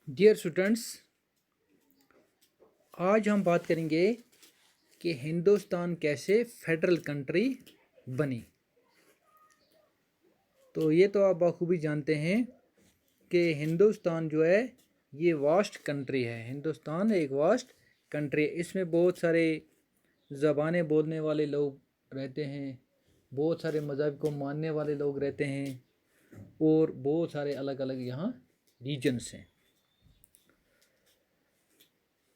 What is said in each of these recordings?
Dear students, आज हम बात करेंगे कि हिंदुस्तान कैसे फेडरल कंट्री बनी। तो ये तो आप बखूबी जानते हैं कि हिंदुस्तान जो है ये वास्ट कंट्री है। हिंदुस्तान एक वास्ट कंट्री है। इसमें बहुत सारे ज़बानें बोलने वाले लोग रहते हैं, बहुत सारे मज़हब को मानने वाले लोग रहते हैं और बहुत सारे अलग अलग यहाँ रीजन्स हैं।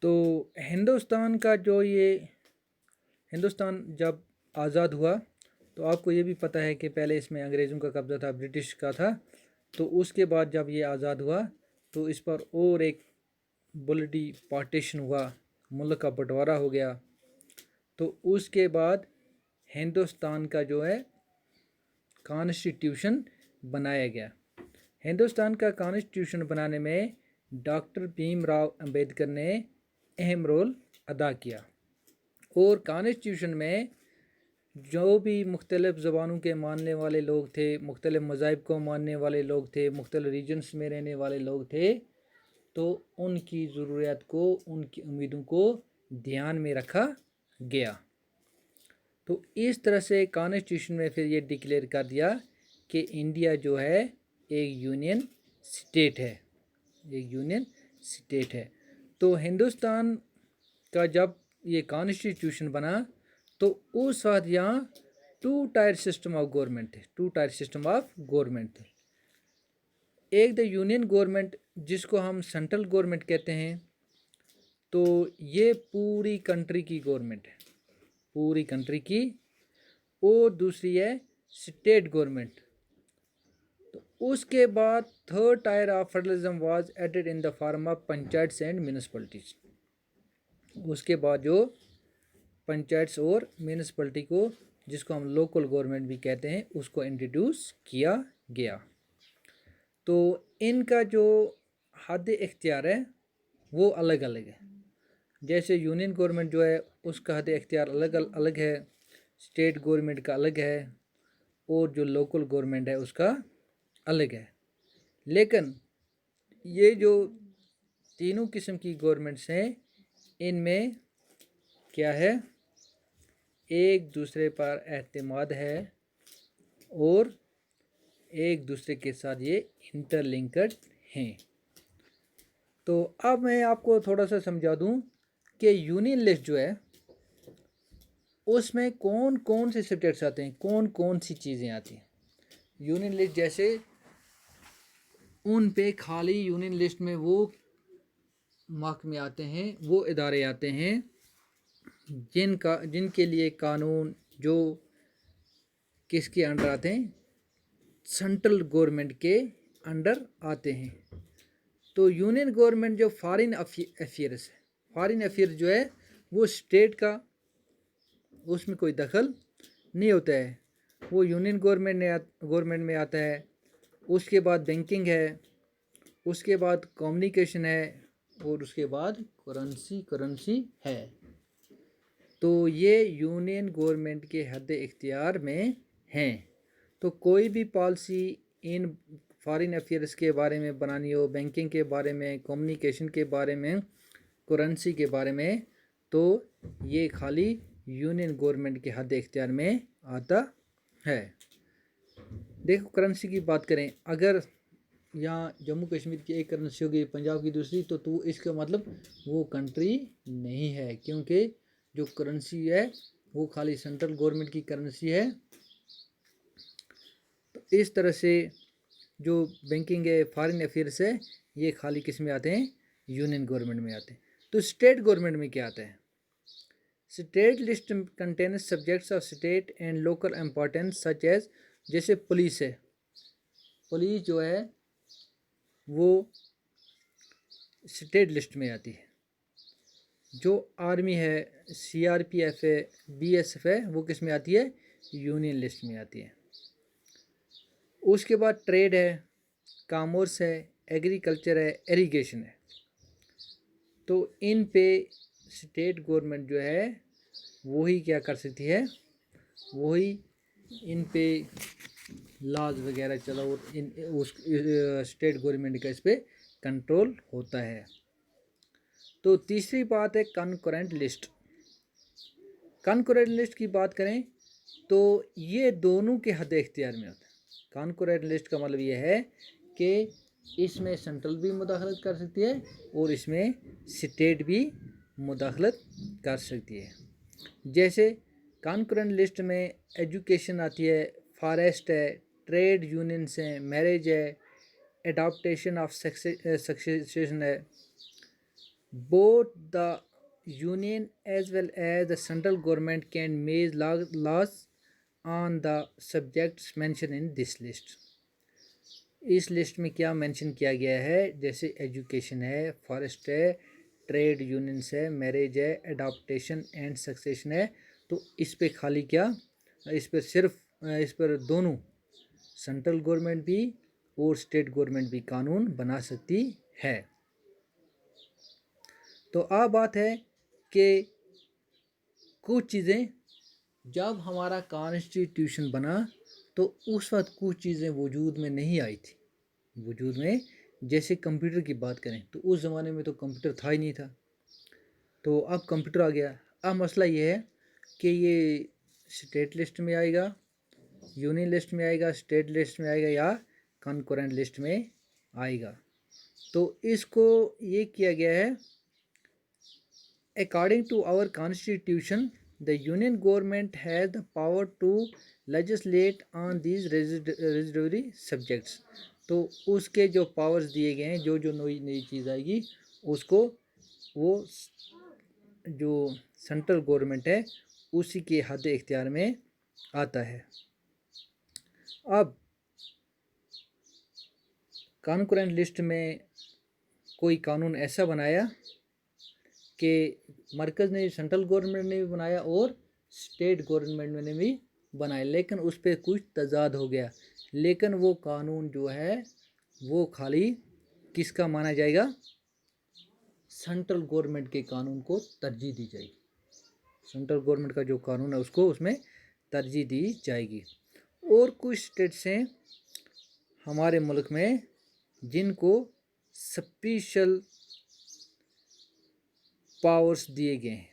तो हिंदुस्तान का जो ये हिंदुस्तान जब आज़ाद हुआ तो आपको ये भी पता है कि पहले इसमें अंग्रेज़ों का कब्ज़ा था, ब्रिटिश का था। तो उसके बाद जब ये आज़ाद हुआ तो इस पर और एक ब्लडी पार्टीशन हुआ, मुल्क का बंटवारा हो गया। तो उसके बाद हिंदुस्तान का जो है कॉन्स्टिट्यूशन बनाया गया। हिंदुस्तान का कॉन्स्टिट्यूशन बनाने में डॉक्टर भीमराव अंबेडकर ने अहम रोल अदा किया और कॉन्स्टिट्यूशन में जो भी मुख्तलिफ़ ज़बानों के मानने वाले लोग थे, मुख्तलिफ़ मज़ाहिब को मानने वाले लोग थे, मुख्तलिफ़ रीजन्स में रहने वाले लोग थे, तो उनकी ज़रूरियात को, उनकी उम्मीदों को ध्यान में रखा गया। तो इस तरह से कॉन्स्टिट्यूशन में फिर ये डिक्लेयर कर दिया कि इंडिया जो है एक यूनियन स्टेट है, एक यूनियन स्टेट है। तो हिंदुस्तान का जब ये कॉन्स्टिट्यूशन बना तो उस वक्त यहाँ two tier system of government थे, two tier system of government थे। एक द यूनियन गवर्नमेंट जिसको हम सेंट्रल गवर्नमेंट कहते हैं, तो ये पूरी कंट्री की गवर्नमेंट है, पूरी कंट्री की। और दूसरी है स्टेट गवर्नमेंट। तो उसके बाद third tier of federalism was added in the form of panchayats and municipalities. उसके बाद जो पंचायत्स और म्यूनिसिपैलिटी को, जिसको हम लोकल गवर्नमेंट भी कहते हैं, उसको इंट्रोड्यूस किया गया। तो इनका जो हद इख्तियार है वो अलग अलग है। जैसे यूनियन गवर्नमेंट जो है उसका हद इख्तियार अलग अलग है, स्टेट गवर्नमेंट का अलग है और जो लोकल गवर्नमेंट है उसका अलग है। लेकिन ये जो तीनों किस्म की गवर्नमेंट्स हैं इनमें क्या है, एक दूसरे पर एतमाद है और एक दूसरे के साथ ये इंटरलिंक्ड हैं। तो अब मैं आपको थोड़ा सा समझा दूं कि यूनियन लिस्ट जो है उसमें कौन कौन से सब्जेक्ट्स आते हैं, कौन कौन सी चीज़ें आती हैं। यूनियन लिस्ट जैसे उन पे खाली यूनियन लिस्ट में वो महकमे आते हैं, वो इदारे आते हैं जिनके लिए कानून जो किसके अंडर आते हैं, सेंट्रल गवर्नमेंट के अंडर आते हैं। तो यूनियन गवर्नमेंट जो फॉरेन अफेयर्स है, फॉरेन अफेयर्स जो है वो स्टेट का, उसमें कोई दखल नहीं होता है, वो यूनियन गवर्नमेंट में आता है। उसके बाद बैंकिंग है, उसके बाद कम्युनिकेशन है और उसके बाद करेंसी है। तो ये यूनियन गवर्नमेंट के हद इख्तियार में हैं। तो कोई भी पॉलिसी इन फॉरेन अफेयर्स के बारे में बनानी हो, बैंकिंग के बारे में, कम्युनिकेशन के बारे में, करेंसी के बारे में, तो ये खाली यूनियन गवर्नमेंट के हद इख्तियार में आता है। देखो करेंसी की बात करें, अगर यहाँ जम्मू कश्मीर की एक करेंसी होगी, पंजाब की दूसरी, तो इसका मतलब वो कंट्री नहीं है, क्योंकि जो करेंसी है वो खाली सेंट्रल गवर्नमेंट की करेंसी है। तो इस तरह से जो बैंकिंग है, फॉरेन अफेयर्स है, ये खाली किस में आते हैं, यूनियन गवर्नमेंट में आते हैं। तो स्टेट गवर्नमेंट में क्या आता है, state list contains subjects of state and local importance such as, जैसे पुलिस है, पुलिस जो है वो स्टेट लिस्ट में आती है। जो आर्मी है, सीआरपीएफ है, बीएसएफ है, वो किस में आती है, यूनियन लिस्ट में आती है। उसके बाद ट्रेड है, कॉमर्स है, एग्रीकल्चर है, इरिगेशन है। तो इन पे स्टेट गवर्नमेंट जो है वही क्या कर सकती है, वही इन पे लॉज वगैरह चला और इन उस स्टेट गवर्नमेंट का इस पर कंट्रोल होता है। तो तीसरी बात है कॉन्करेंट लिस्ट। कॉन्करेंट लिस्ट की बात करें तो ये दोनों के हद इख्तियार में होता है। कॉन्करेंट लिस्ट का मतलब ये है कि इसमें सेंट्रल भी मुदाखलत कर सकती है और इसमें स्टेट भी मुदाखलत कर सकती है। जैसे कॉन्करेंट लिस्ट में एजुकेशन आती है, फॉरेस्ट है, ट्रेड यूनियंस हैं, मैरिज है, एडाप्टेशन ऑफ सक्सेशन है। Both the union as well as the central government can make laws on the subjects mention in this list. इस लिस्ट में क्या मेंशन किया गया है, जैसे एजुकेशन है, फॉरेस्ट है, ट्रेड यूनियंस है, मैरिज है, एडाप्टेशन एंड सक्सेशन है। तो इस पे खाली क्या, इस पर सिर्फ इस पर दोनों सेंट्रल गवर्नमेंट भी और स्टेट गवर्नमेंट भी कानून बना सकती है। तो अब बात है कि कुछ चीज़ें जब हमारा कॉन्स्टिट्यूशन बना तो उस वक्त कुछ चीज़ें वजूद में नहीं आई थी। वजूद में जैसे कंप्यूटर की बात करें तो उस ज़माने में तो कंप्यूटर था ही नहीं था, तो अब कंप्यूटर आ गया। अब मसला ये है कि ये स्टेट लिस्ट में आएगा, यूनियन लिस्ट में आएगा, स्टेट लिस्ट में आएगा या कॉन्करेंट लिस्ट में आएगा। तो इसको ये किया गया है, according to our constitution the union government has the power to legislate on these residuary subjects. तो उसके जो पावर्स दिए गए हैं, जो जो नई नई चीज़ आएगी उसको वो जो सेंट्रल गवर्नमेंट है उसी के हद इख्तियार में आता है। अब कॉन्करेंट लिस्ट में कोई कानून ऐसा बनाया कि मरकज़ ने, सेंट्रल गवर्नमेंट ने भी बनाया और स्टेट गवर्नमेंट ने भी बनाया, लेकिन उस पर कुछ तजाद हो गया। लेकिन वो कानून जो है वो खाली किसका माना जाएगा, सेंट्रल गवर्नमेंट के कानून को तरजीह दी जाएगी। सेंट्रल गवर्नमेंट का जो कानून है उसको उसमें तरजीह दी जाएगी। और कुछ स्टेट्स हैं हमारे मुल्क में जिनको स्पेशल पावर्स दिए गए हैं,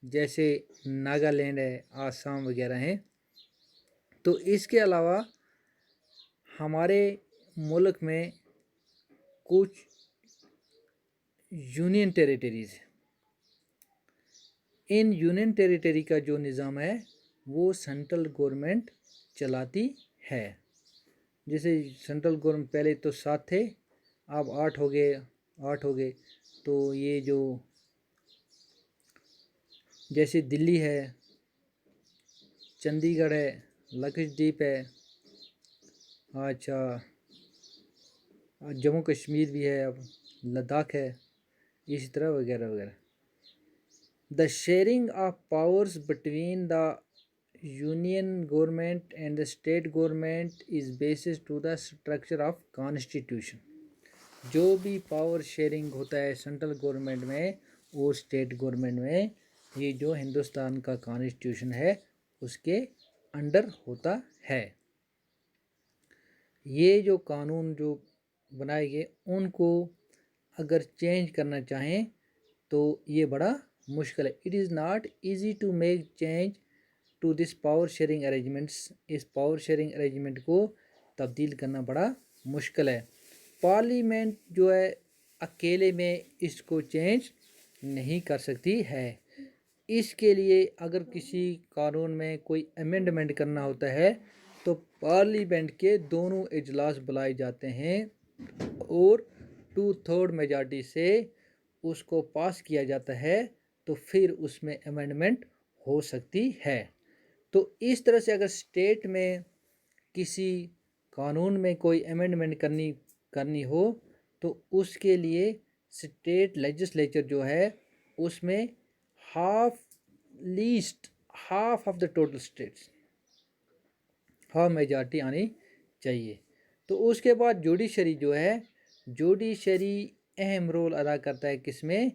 जैसे नागालैंड है, आसाम वगैरह हैं। तो इसके अलावा हमारे मुल्क में कुछ यूनियन टेरिटरीज़ हैं। इन यूनियन टेरिटरी का जो निज़ाम है वो सेंट्रल गवर्नमेंट चलाती है। जैसे सेंट्रल गवर्नमेंट पहले तो 7 थे, अब 8 हो गए। तो ये जो जैसे दिल्ली है, चंडीगढ़ है, लक्षद्वीप है, अच्छा जम्मू कश्मीर भी है, अब लद्दाख है, इसी तरह वगैरह वगैरह। The sharing of powers between the union government and the state government is basis to the structure of constitution. जो भी पावर शेयरिंग होता है सेंट्रल गवर्नमेंट में और स्टेट गवर्नमेंट में, ये जो हिंदुस्तान का कॉन्स्टिट्यूशन है उसके अंडर होता है। ये जो कानून जो बनाए गए उनको अगर चेंज करना चाहें तो ये बड़ा मुश्किल है। It is not easy to make change to this power sharing arrangements. इस पावर शेयरिंग अरेंजमेंट को तब्दील करना बड़ा मुश्किल है। पार्लियामेंट जो है अकेले में इसको चेंज नहीं कर सकती है। इसके लिए अगर किसी कानून में कोई अमेंडमेंट करना होता है तो पार्लियामेंट के दोनों इजलास बुलाए जाते हैं और 2/3 मेजॉरिटी से उसको पास किया जाता है, तो फिर उसमें अमेंडमेंट हो सकती है। तो इस तरह से अगर स्टेट में किसी कानून में कोई अमेंडमेंट करनी हो तो उसके लिए स्टेट लेजिस्लेचर जो है उसमें least half of the total states, half majority आनी चाहिए। तो उसके बाद जुडिशरी जो है, जुडिशरी अहम रोल अदा करता है किसमें,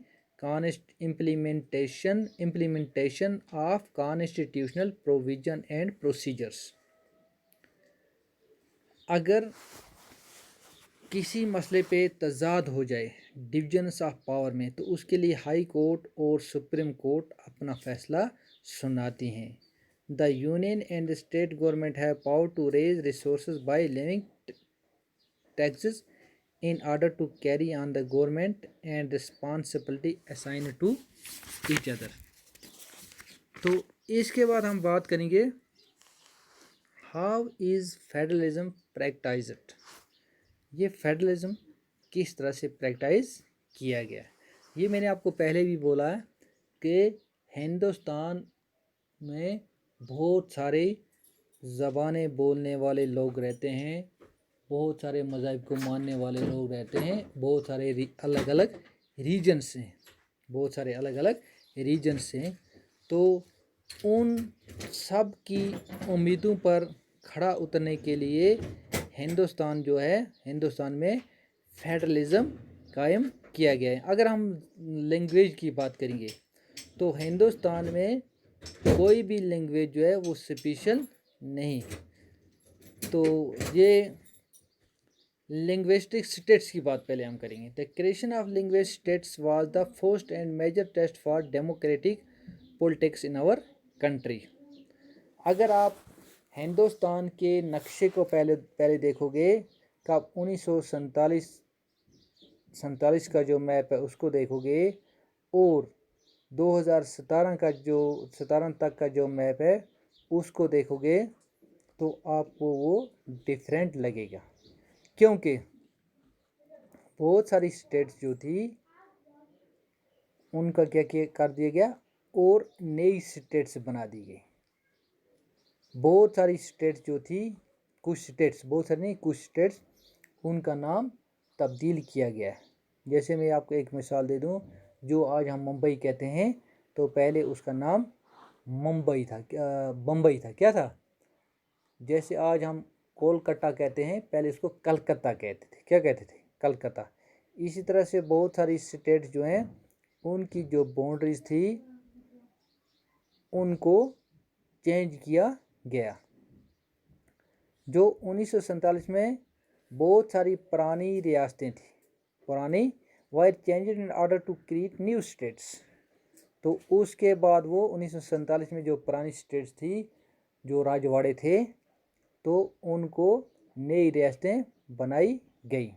implementation of constitutional provision and procedures. अगर किसी मसले पे तजाद हो जाए डिविजन्स ऑफ पावर में, तो उसके लिए हाई कोर्ट और सुप्रीम कोर्ट अपना फैसला सुनाती हैं। The union and the state government have power to raise resources by levying taxes in order to carry on the government and responsibility assigned to each other। तो इसके बाद हम बात करेंगे हाउ इज़ फेडरलिज्म प्रैक्टाइज्ड। ये फेडरलिज्म किस तरह से प्रैक्टाइज किया गया। ये मैंने आपको पहले भी बोला है कि हिंदुस्तान में बहुत सारे ज़बानें बोलने वाले लोग रहते हैं, बहुत सारे मज़हब को मानने वाले लोग रहते हैं, बहुत सारे अलग अलग रीजन्स हैं, बहुत सारे अलग अलग रीजन्स हैं। तो उन सब की उम्मीदों पर खड़ा उतरने के लिए हिंदुस्तान जो है, हिंदुस्तान में फेडरलिज्म कायम किया गया है। अगर हम लैंग्वेज की बात करेंगे तो हिंदुस्तान में कोई भी लैंग्वेज जो है वो स्पेशल नहीं। तो ये लिंग्विस्टिक स्टेट्स की बात पहले हम करेंगे। The creation of linguistic states was the first and major test for democratic politics in our country. अगर आप हिंदुस्तान के नक्शे को पहले देखोगे तो आप 1947 का जो मैप है उसको देखोगे और 2017 का जो 17 तक का जो मैप है उसको देखोगे तो आपको वो डिफरेंट लगेगा, क्योंकि बहुत सारी स्टेट्स जो थी उनका क्या कर दिया गया और नई स्टेट्स बना दी गई। बहुत सारी स्टेट्स जो थी, कुछ स्टेट्स, बहुत सारी नहीं, कुछ स्टेट्स उनका नाम तब्दील किया गया है। जैसे मैं आपको एक मिसाल दे दूं, जो आज हम मुंबई कहते हैं तो पहले उसका नाम मुंबई था, बम्बई था, क्या था। जैसे आज हम कोलकाता कहते हैं, पहले इसको कलकत्ता कहते थे, क्या कहते थे, कलकत्ता। इसी तरह से बहुत सारी स्टेट्स जो हैं उनकी जो बाउंड्रीज थी उनको चेंज किया गया। जो 1947 में बहुत सारी पुरानी रियासतें थी, पुरानी were changed in order to create new states. तो उसके बाद वो 1947 में जो पुरानी स्टेट्स थी, जो राजवाड़े थे, तो उनको नई रियासतें बनाई गई।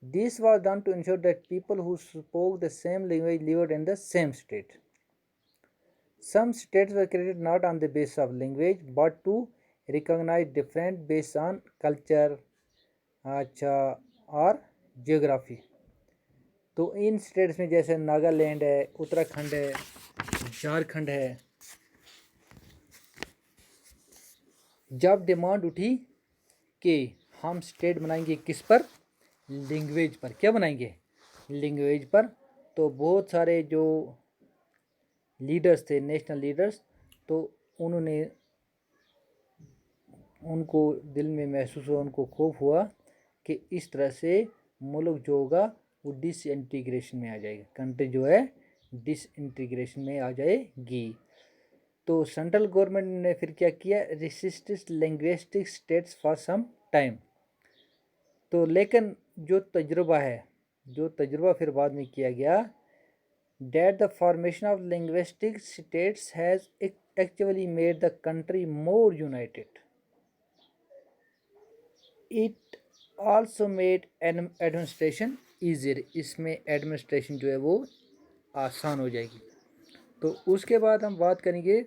This was done to ensure that people who spoke the same language lived in the same state. Some states were created not on the base of language but to recognise different based on culture, अच्छा, और geography. तो इन states में जैसे नागालैंड है, उत्तराखंड है, झारखंड है, जब demand उठी कि हम स्टेट बनाएंगे किस पर, लैंग्वेज पर, क्या बनाएंगे, लैंग्वेज पर, तो बहुत सारे जो लीडर्स थे, नेशनल लीडर्स, तो उन्होंने, उनको दिल में महसूस हुआ, उनको खौफ हुआ कि इस तरह से मुल्क जो होगा वो डिसइंटीग्रेशन में आ जाएगा, कंट्री जो है डिसइंटीग्रेशन में आ जाएगी। तो सेंट्रल गवर्नमेंट ने फिर क्या किया, resisted linguistic states for some time. तो लेकिन जो तजुर्बा फिर बाद में किया गया, that the formation of linguistic states has actually made the country more united. It also made administration easier। इसमें एडमिनिस्ट्रेशन जो है वो आसान हो जाएगी। तो उसके बाद हम बात करेंगे